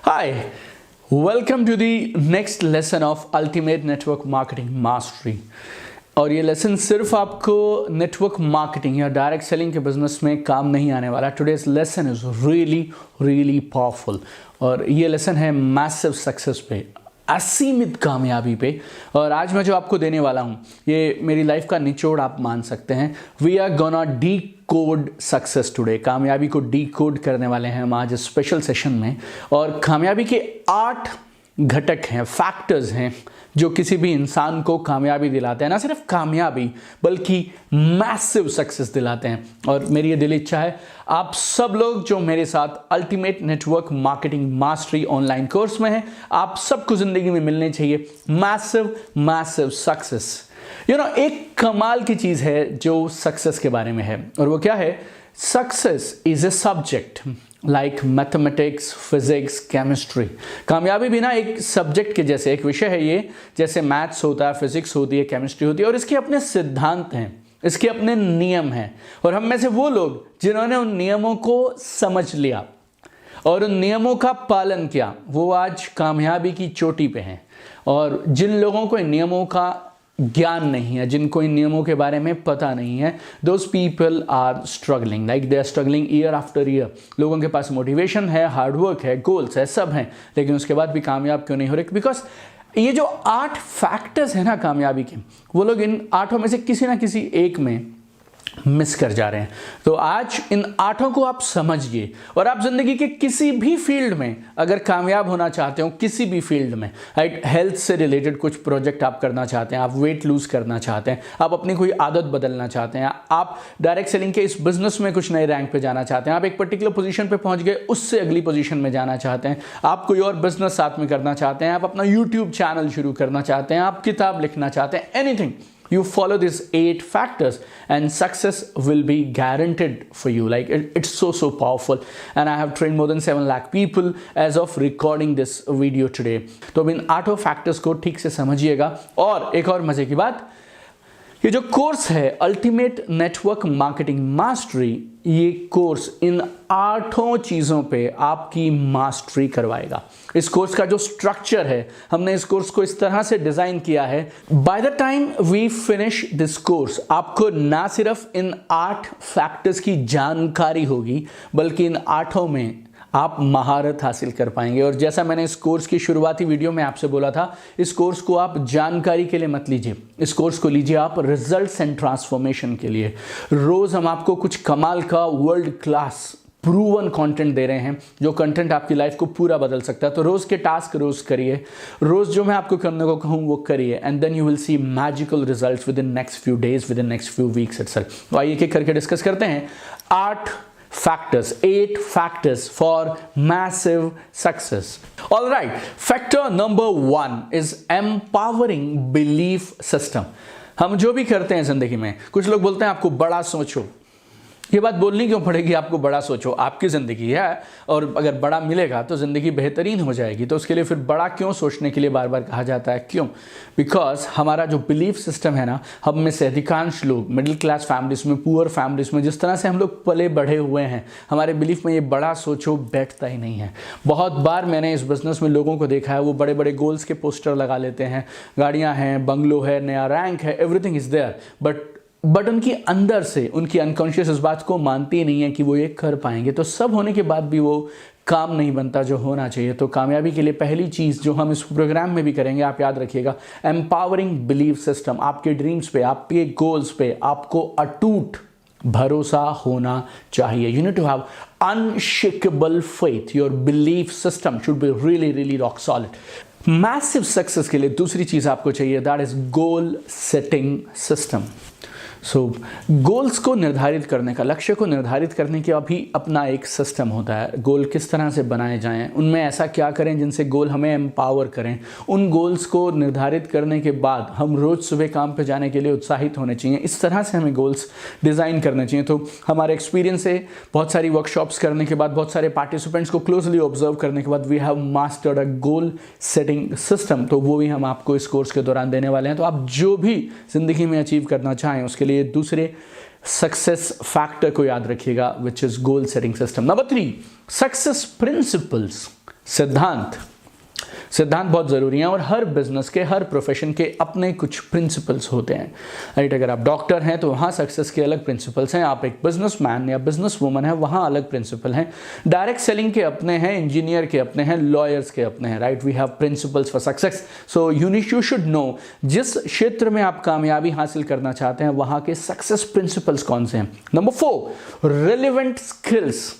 Hi, welcome to the next lesson of Ultimate Network Marketing Mastery। और ये lesson सिर्फ आपको नेटवर्क मार्केटिंग या डायरेक्ट सेलिंग के बिजनेस में काम नहीं आने वाला। Today's lesson is really powerful और ये लेसन है मैसिव सक्सेस पे, असीमित कामयाबी पे। और आज मैं जो आपको देने वाला हूँ ये मेरी लाइफ का निचोड़ आप मान सकते हैं। We are gonna decode success today. कामयाबी को डी कोड करने वाले हैं हम आज स्पेशल सेशन में। और कामयाबी के 8 घटक हैं, फैक्टर्स हैं जो किसी भी इंसान को कामयाबी दिलाते हैं, ना सिर्फ कामयाबी बल्कि मैसिव सक्सेस दिलाते हैं। और मेरी ये दिल इच्छा है आप सब लोग जो मेरे साथ ultimate network marketing mastery online course में हैं, आप सबको जिंदगी में मिलने चाहिए मैसिव सक्सेस। एक कमाल की चीज है जो सक्सेस के बारे में है, और वो क्या है? Success is a subject like mathematics, physics, chemistry. कामयाबी भी ना एक सब्जेक्ट के जैसे एक विषय है ये, जैसे मैथ्स होता है, फिजिक्स होती है, केमिस्ट्री होती है, और इसके अपने सिद्धांत हैं, इसके अपने नियम हैं। और हम में से वो लोग जिन्होंने उन नियमों को समझ लिया और उन नियमों का पालन किया, वो आज कामयाबी की चोटी पे हैं। और जिन लोगों को इन नियमों का ज्ञान नहीं है, जिनको इन नियमों के बारे में पता नहीं है, those people are struggling, like they are struggling year after year. लोगों के पास मोटिवेशन है, हार्डवर्क है, गोल्स है, सब हैं, लेकिन उसके बाद भी कामयाब क्यों नहीं हो रहे? बिकॉज ये जो 8 फैक्टर्स हैं ना कामयाबी के, वो लोग इन 8 में से किसी ना किसी एक में मिस कर जा रहे हैं। तो आज इन 8 को आप समझिए, और आप जिंदगी के किसी भी फील्ड में अगर कामयाब होना चाहते हो, किसी भी फील्ड में, राइट, हेल्थ से रिलेटेड कुछ प्रोजेक्ट आप करना चाहते हैं, आप वेट लूज करना चाहते हैं, आप अपनी कोई आदत बदलना चाहते हैं, आप डायरेक्ट सेलिंग के इस बिजनेस में कुछ नए रैंक पे जाना चाहते हैं, आप एक पर्टिकुलर पोजीशन पे पहुंच गए, उससे अगली पोजीशन में जाना चाहते हैं, आप कोई और बिजनेस साथ में करना चाहते हैं, आप अपना यूट्यूब चैनल शुरू करना चाहते हैं, आप किताब लिखना चाहते हैं, anything, you follow these 8 factors and success will be guaranteed for you. Like it's so powerful, and I have trained more than 7 lakh people as of recording this video today. तो इन 8 फैक्टर्स को ठीक से समझिएगा। और एक और मजे की बात, ये जो कोर्स है अल्टीमेट नेटवर्क मार्केटिंग मास्टरी, ये कोर्स इन 8 चीज़ों पे आपकी मास्टरी करवाएगा। इस कोर्स का जो स्ट्रक्चर है, हमने इस कोर्स को इस तरह से डिज़ाइन किया है, by the time we finish this course आपको ना सिर्फ इन 8 फैक्टर्स की जानकारी होगी, बल्कि इन 8 में आप महारत हासिल कर पाएंगे। और जैसा मैंने इस कोर्स की शुरुआती वीडियो में आपसे बोला था, इस कोर्स को आप जानकारी के लिए मत लीजिए, इस कोर्स को लीजिए आप रिजल्ट्स एंड ट्रांसफॉर्मेशन के लिए। रोज हम आपको कुछ कमाल का वर्ल्ड क्लास प्रूवन कंटेंट दे रहे हैं, जो कंटेंट आपकी लाइफ को पूरा बदल सकता है। तो रोज के टास्क रोज करिए, रोज जो मैं आपको करने को कहूँ वो करिए, and then you will see magical results within next few days, within next few weeks itself. तो आइए एक करके डिस्कस करते हैं 8 factors for massive success. All right, factor number 1 is empowering belief system. हम जो भी करते हैं जिंदगी में, कुछ लोग बोलते हैं आपको बड़ा सोचो। ये बात बोलनी क्यों पड़ेगी? आपको बड़ा सोचो, आपकी ज़िंदगी है, और अगर बड़ा मिलेगा तो ज़िंदगी बेहतरीन हो जाएगी। तो उसके लिए फिर बड़ा क्यों सोचने के लिए बार बार कहा जाता है? क्यों? बिकॉज हमारा जो बिलीफ सिस्टम है ना, हम में से अधिकांश लोग मिडिल क्लास फैमिलीज में, पुअर फैमिलीज में, जिस तरह से हम लोग पले बढ़े हुए हैं, हमारे बिलीफ में ये बड़ा सोचो बैठता ही नहीं है। बहुत बार मैंने इस बिजनेस में लोगों को देखा है, वो बड़े बड़े गोल्स के पोस्टर लगा लेते हैं, गाड़ियाँ हैं, बंगलो है, नया रैंक है, एवरीथिंग इज देयर, बट उनकी अंदर से, उनकी अनकॉन्शियस इस बात को मानती नहीं है कि वो ये कर पाएंगे। तो सब होने के बाद भी वो काम नहीं बनता जो होना चाहिए। तो कामयाबी के लिए पहली चीज़ जो हम इस प्रोग्राम में भी करेंगे, आप याद रखिएगा, एम्पावरिंग बिलीफ सिस्टम। आपके ड्रीम्स पे, आपके गोल्स पे आपको अटूट भरोसा होना चाहिए। You need to have unshakeable faith. Your belief system should be really rock solid. Massive success के लिए दूसरी चीज़ आपको चाहिए, that is goal setting system. So goals को निर्धारित करने का, लक्ष्य को निर्धारित करने का भी अपना एक सिस्टम होता है। गोल किस तरह से बनाए जाएं, उनमें ऐसा क्या करें जिनसे गोल हमें एम्पावर करें। उन गोल्स को निर्धारित करने के बाद हम रोज़ सुबह काम पे जाने के लिए उत्साहित होने चाहिए। इस तरह से हमें गोल्स डिज़ाइन करने चाहिए। तो हमारे एक्सपीरियंस से, बहुत सारी वर्कशॉप्स करने के बाद, बहुत सारे पार्टिसिपेंट्स को क्लोजली ऑब्जर्व करने के बाद, we have mastered a goal setting system. तो वो भी हम आपको इस कोर्स के दौरान देने वाले हैं। तो आप जो भी ज़िंदगी में अचीव करना चाहें, उसके लिए दूसरे सक्सेस फैक्टर को याद रखिएगा, which is goal setting system. Number 3, success principles. सिद्धांत बहुत ज़रूरी हैं और हर बिजनेस के, हर प्रोफेशन के अपने कुछ प्रिंसिपल्स होते हैं, राइट। अगर आप डॉक्टर हैं तो वहाँ सक्सेस के अलग प्रिंसिपल्स हैं, आप एक बिजनेसमैन या बिजनेस वूमन है वहाँ अलग प्रिंसिपल हैं, डायरेक्ट सेलिंग के अपने हैं, इंजीनियर के अपने हैं, लॉयर्स के अपने हैं, right. We have principles for success. So you should know जिस क्षेत्र में आप कामयाबी हासिल करना चाहते हैं वहाँ के सक्सेस प्रिंसिपल्स कौन से हैं। Number 4, relevant skills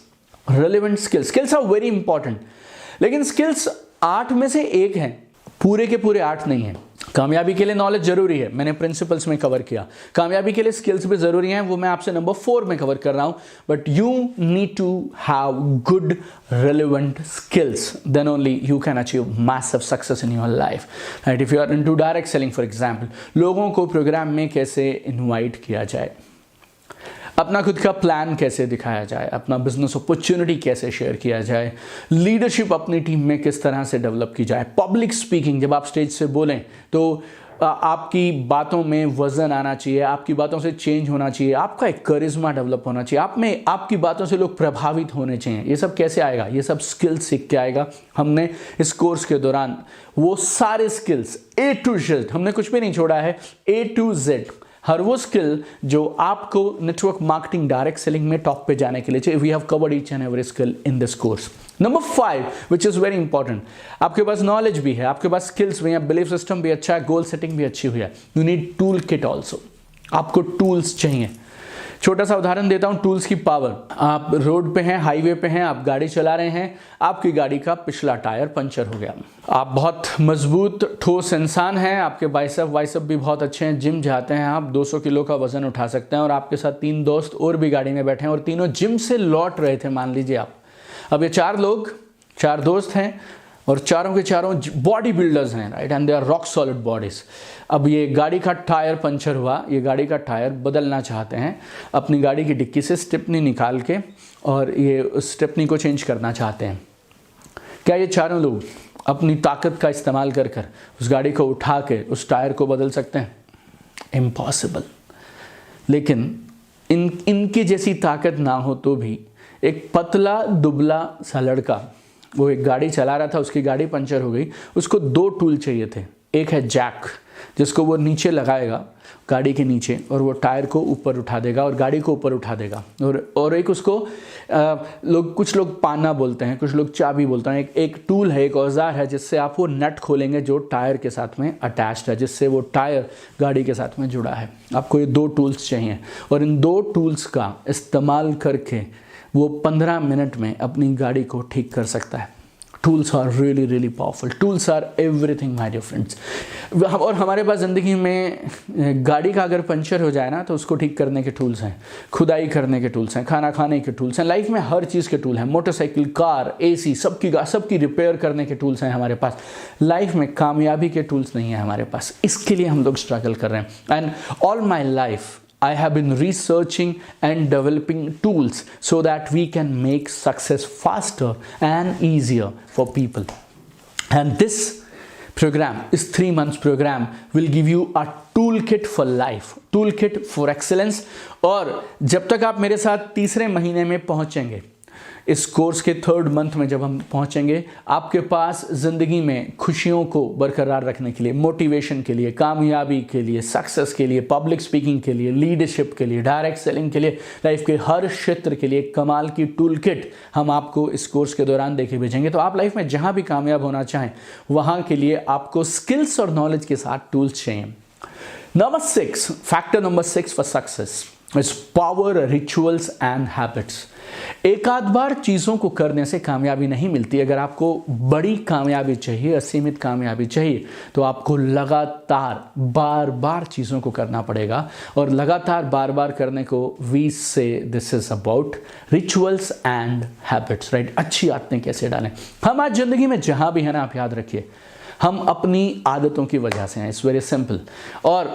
are very important. लेकिन स्किल्स 8 में से 1 हैं, पूरे के पूरे 8 नहीं हैं। कामयाबी के लिए नॉलेज जरूरी है, मैंने प्रिंसिपल्स में कवर किया। कामयाबी के लिए स्किल्स भी जरूरी हैं, वो मैं आपसे नंबर 4 में कवर कर रहा हूं। But you need to have good relevant skills, then only you can achieve massive success in your life, right. If you are into direct selling for example, लोगों को प्रोग्राम में कैसे इन्वाइट किया जाए, अपना खुद का प्लान कैसे दिखाया जाए, अपना बिजनेस अपॉर्चुनिटी कैसे शेयर किया जाए, लीडरशिप अपनी टीम में किस तरह से डेवलप की जाए, पब्लिक स्पीकिंग, जब आप स्टेज से बोलें तो आपकी बातों में वजन आना चाहिए, आपकी बातों से चेंज होना चाहिए, आपका एक करिश्मा डेवलप होना चाहिए, आप में आपकी बातों से लोग प्रभावित होने चाहिए। ये सब कैसे आएगा? ये सब स्किल्स सीख के आएगा। हमने इस कोर्स के दौरान वो सारे स्किल्स A to Z, हमने कुछ भी नहीं छोड़ा है, A to Z, हर वो स्किल जो आपको नेटवर्क मार्केटिंग डायरेक्ट सेलिंग में टॉप पे जाने के लिए चाहिए। We have covered each and every skill in this course. Number 5 which is very important, आपके पास नॉलेज भी है, आपके पास स्किल्स भी है, बिलीफ सिस्टम भी अच्छा है, गोल सेटिंग भी अच्छी हुई है। You need tool kit also, आपको टूल्स चाहिए। छोटा सा उदाहरण देता हूं टूल्स की पावर। आप रोड पे हैं, हाईवे पे हैं, आप गाड़ी चला रहे हैं, आपकी गाड़ी का पिछला टायर पंचर हो गया। आप बहुत मजबूत ठोस इंसान हैं, आपके बाइसेप भी बहुत अच्छे हैं, जिम जाते हैं, आप 200 किलो का वजन उठा सकते हैं और आपके साथ 3 दोस्त और भी गाड़ी में बैठे हैं और तीनों जिम से लौट रहे थे, मान लीजिए आप। अब ये 4 दोस्त हैं और चारों के चारों बॉडी बिल्डर्स हैं, right, and they are rock solid bodies. अब ये गाड़ी का टायर पंचर हुआ, ये गाड़ी का टायर बदलना चाहते हैं, अपनी गाड़ी की डिक्की से स्टेपनी निकाल के और ये उस स्टेपनी को चेंज करना चाहते हैं। क्या ये चारों लोग अपनी ताकत का इस्तेमाल कर कर उस गाड़ी को उठा के उस टायर को बदल सकते हैं? इम्पॉसिबल। लेकिन इनकी जैसी ताकत ना हो तो भी एक पतला दुबला सा लड़का, वो एक गाड़ी चला रहा था, उसकी गाड़ी पंचर हो गई, उसको 2 टूल चाहिए थे। एक है जैक, जिसको वो नीचे लगाएगा गाड़ी के नीचे और वो टायर को ऊपर उठा देगा और गाड़ी को ऊपर उठा देगा, और एक उसको कुछ लोग पाना बोलते हैं, कुछ लोग चाबी बोलते हैं। एक टूल है, एक औजार है जिससे आप वो नट खोलेंगे जो टायर के साथ में अटैच्ड है, जिससे वो टायर गाड़ी के साथ में जुड़ा है। आपको ये 2 टूल्स चाहिए और इन 2 टूल्स का इस्तेमाल करके वो 15 मिनट में अपनी गाड़ी को ठीक कर सकता है। Tools are really really powerful, tools are everything my dear friends. और हमारे पास ज़िंदगी में गाड़ी का अगर पंचर हो जाए ना तो उसको ठीक करने के टूल्स हैं, खुदाई करने के टूल्स हैं, खाना खाने के टूल्स हैं, लाइफ में हर चीज़ के टूल हैं, मोटरसाइकिल, कार, AC, सबकी रिपेयर करने के टूल्स हैं हमारे पास। लाइफ में कामयाबी के टूल्स नहीं है हमारे पास, इसके लिए हम लोग स्ट्रगल कर रहे हैं। And all my life I have been researching and developing tools so that we can make success faster and easier for people. And this program, this 3 months program, will give you a toolkit for life, toolkit for excellence. और जब तक आप मेरे साथ 3रे महीने में पहुंचेंगे, इस कोर्स के 3rd मंथ में जब हम पहुंचेंगे, आपके पास ज़िंदगी में खुशियों को बरकरार रखने के लिए, मोटिवेशन के लिए, कामयाबी के लिए, सक्सेस के लिए, पब्लिक स्पीकिंग के लिए, लीडरशिप के लिए, डायरेक्ट सेलिंग के लिए, लाइफ के हर क्षेत्र के लिए कमाल की टूल किट हम आपको इस कोर्स के दौरान देके भेजेंगे। तो आप लाइफ में जहाँ भी कामयाब होना चाहें वहाँ के लिए आपको स्किल्स और नॉलेज के साथ टूल्स चाहिए। Number 6, factor number 6 for success is power, rituals and habits. एक आध बार चीज़ों को करने से कामयाबी नहीं मिलती। अगर आपको बड़ी कामयाबी चाहिए, असीमित कामयाबी चाहिए, तो आपको लगातार बार बार चीज़ों को करना पड़ेगा। और लगातार बार बार करने को वी से this is about rituals and habits, right. अच्छी आदतें कैसे डालें। हम आज ज़िंदगी में जहाँ भी हैं ना, आप याद रखिए, हम अपनी आदतों की वजह से हैं। It's very simple. और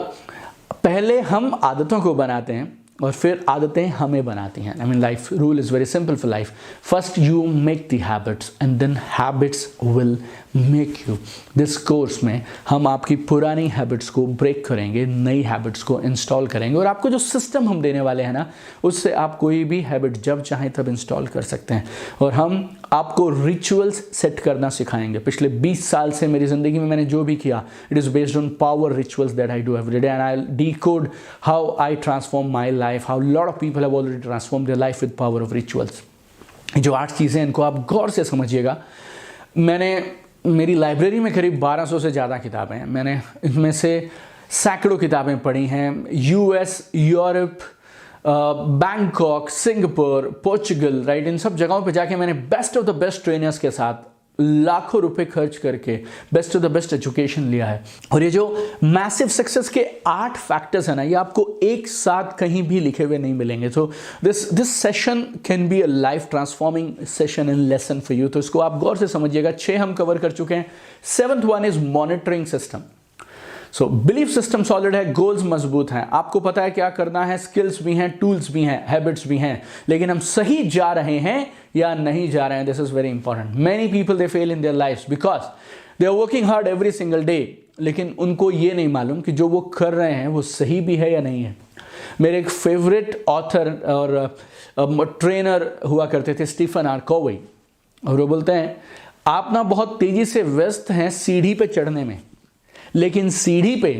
पहले हम आदतों को बनाते हैं और फिर आदतें हमें बनाती हैं। I mean life rule is very simple for life, first you make the habits and then habits will make you. This course में हम आपकी पुरानी हैबिट्स को ब्रेक करेंगे, नई हैबिट्स को इंस्टॉल करेंगे, और आपको जो सिस्टम हम देने वाले हैं ना, उससे आप कोई भी हैबिट जब चाहें तब इंस्टॉल कर सकते हैं। और हम आपको रिचुअल्स सेट करना सिखाएंगे। पिछले 20 साल से मेरी ज़िंदगी में मैंने जो भी किया, it is based on power rituals that I do every day, and I decode how I transform my life, how a lot of people have already transformed their life with power of rituals। जो 8 चीज़ें, इनको आप गौर से समझिएगा। मेरी library में करीब 1200 से ज़्यादा किताबें हैं। मैंने इनमें से सैकड़ों किताबें पढ़ी हैं। US, Europe, Bangkok, Singapore, Portugal, right, इन सब जगहों पे जाके मैंने best of the best trainers के साथ लाखों रुपए खर्च करके best of the best education लिया है। और ये जो मैसिव सक्सेस के 8 फैक्टर्स हैं ना, ये आपको एक साथ कहीं भी लिखे हुए नहीं मिलेंगे। तो this session can be a life transforming session in lesson for you. तो इसको आप गौर से समझिएगा। 6 हम कवर कर चुके हैं। 7th one is monitoring system. So belief system solid है, गोल्स मजबूत हैं, आपको पता है क्या करना है, स्किल्स भी हैं, टूल्स भी हैं, हैबिट्स भी हैं, लेकिन हम सही जा रहे हैं या नहीं जा रहे हैं। This is very important. Many people they fail in their lives because they are working hard every single day, लेकिन उनको ये नहीं मालूम कि जो वो कर रहे हैं वो सही भी है या नहीं है। मेरे एक फेवरेट ऑथर और ट्रेनर हुआ करते थे, स्टीफन आर कोवी, और वो बोलते हैं आप ना बहुत तेजी से व्यस्त हैं सीढ़ी पे चढ़ने में, लेकिन सीढ़ी पे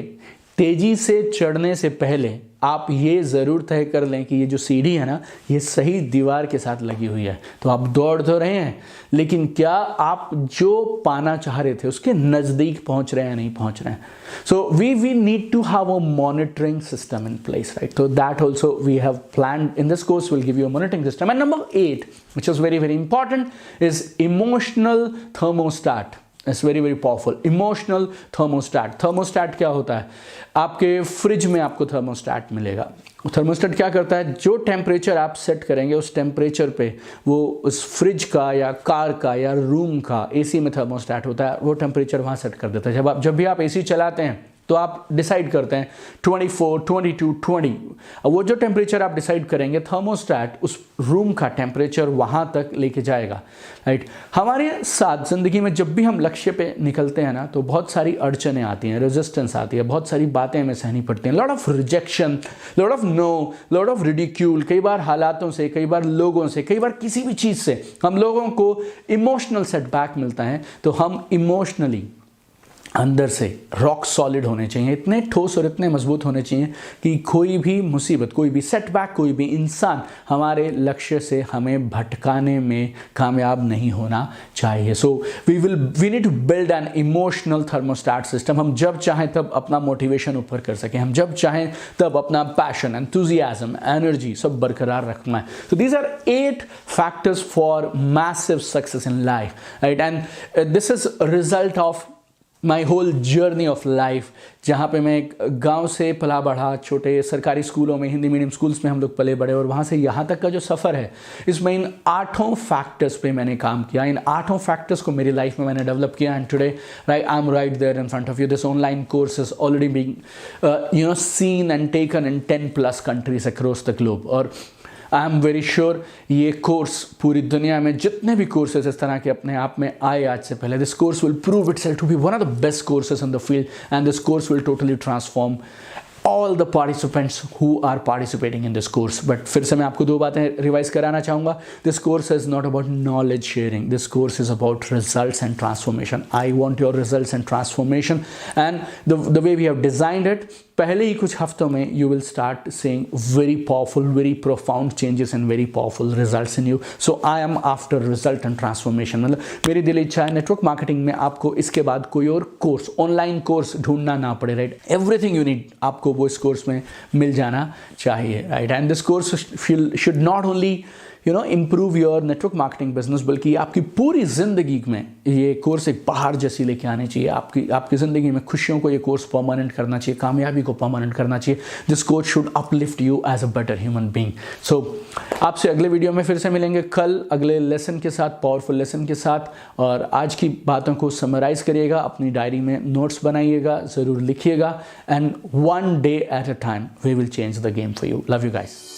तेजी से चढ़ने से पहले आप ये ज़रूर तय कर लें कि ये जो सीढ़ी है ना, ये सही दीवार के साथ लगी हुई है। तो आप दौड़ तो रहे हैं, लेकिन क्या आप जो पाना चाह रहे थे उसके नज़दीक पहुंच रहे हैं, नहीं पहुंच रहे हैं। So we need to have a monitoring system in place, right. So that also we have planned in this course will give you a monitoring system. And number 8, which is very, very important, is emotional thermostat. It's very, very powerful. Emotional thermostat. Thermostat क्या होता है? आपके fridge में आपको thermostat मिलेगा। Thermostat क्या करता है, जो टेम्परेचर आप सेट करेंगे उस टेम्परेचर पे वो उस फ्रिज का या कार का या रूम का, एसी में थर्मोस्टेट होता है, वो टेम्परेचर वहाँ सेट कर देता है। जब भी आप एसी चलाते हैं तो आप डिसाइड करते हैं 24, 22, 20। वो जो टेम्परेचर आप डिसाइड करेंगे, थर्मोस्टेट उस रूम का टेम्परेचर वहाँ तक लेके जाएगा, राइट। हमारे साथ ज़िंदगी में जब भी हम लक्ष्य पे निकलते हैं ना, तो बहुत सारी अड़चनें आती हैं, रेजिस्टेंस आती है, बहुत सारी बातें हमें सहनी पड़ती हैं, lot of rejection, lot of no, lot of ridicule. कई बार हालातों से, कई बार लोगों से, कई बार किसी भी चीज़ से हम लोगों को इमोशनल सेटबैक मिलता है। तो हम इमोशनली अंदर से रॉक सॉलिड होने चाहिए, इतने ठोस और इतने मजबूत होने चाहिए कि कोई भी मुसीबत, कोई भी सेटबैक, कोई भी इंसान हमारे लक्ष्य से हमें भटकाने में कामयाब नहीं होना चाहिए। So we need to build an emotional thermostat system. हम जब चाहें तब अपना मोटिवेशन ऊपर कर सकें, हम जब चाहें तब अपना पैशन, एंथुजियाज्म, एनर्जी सब बरकरार रखना है। So these are 8 factors for massive success in life, right? And this is a result of my whole journey of life, जहाँ पे मैं एक गांव से पला बढ़ा, छोटे सरकारी स्कूलों में, हिंदी मीडियम स्कूल्स में हम लोग पले बड़े, और वहाँ से यहाँ तक का जो सफ़र है, इसमें इन 8 फैक्टर्स पे मैंने काम किया। इन 8 फैक्टर्स को मेरी लाइफ में मैंने डेवलप किया। And today right I am right there in front of you. This online course is already being seen and taken in 10+ countries across the globe. और आई एम वेरी श्योर ये course पूरी दुनिया में जितने भी courses इस तरह के अपने आप में आए आज से पहले, this course will prove itself to be one of the best courses in the field, and this course will totally transform all the participants who are participating in this course. But फिर से मैं आपको 2 बातें revise कराना चाहूँगा। This course is not about knowledge sharing. This course is about results and transformation. I want your results and transformation. And the way we have designed it, पहले ही कुछ हफ्तों में you will start seeing very powerful, very profound changes and very powerful results in you. So I am after result and transformation. मतलब मेरी दिल इच्छा है network marketing में आपको इसके बाद कोई और कोर्स, ऑनलाइन कोर्स ढूंढना ना पड़े, राइट। एवरीथिंग यू नीड आपको वो इस कोर्स में मिल जाना चाहिए, right. And this course should not only improve your network marketing business, बल्कि आपकी पूरी ज़िंदगी में ये कोर्स एक पहाड़ जैसी लेके आने चाहिए। आपकी ज़िंदगी में खुशियों को ये कोर्स परमानेंट करना चाहिए, कामयाबी को परमानेंट करना चाहिए। This course should uplift you as a better human being. So आपसे अगले वीडियो में फिर से मिलेंगे कल अगले लेसन के साथ, पावरफुल लेसन के साथ। और आज की बातों को समराइज़ करिएगा, अपनी डायरी में नोट्स बनाइएगा, ज़रूर लिखिएगा, and one day at a time. We will change the game for you. Love you guys.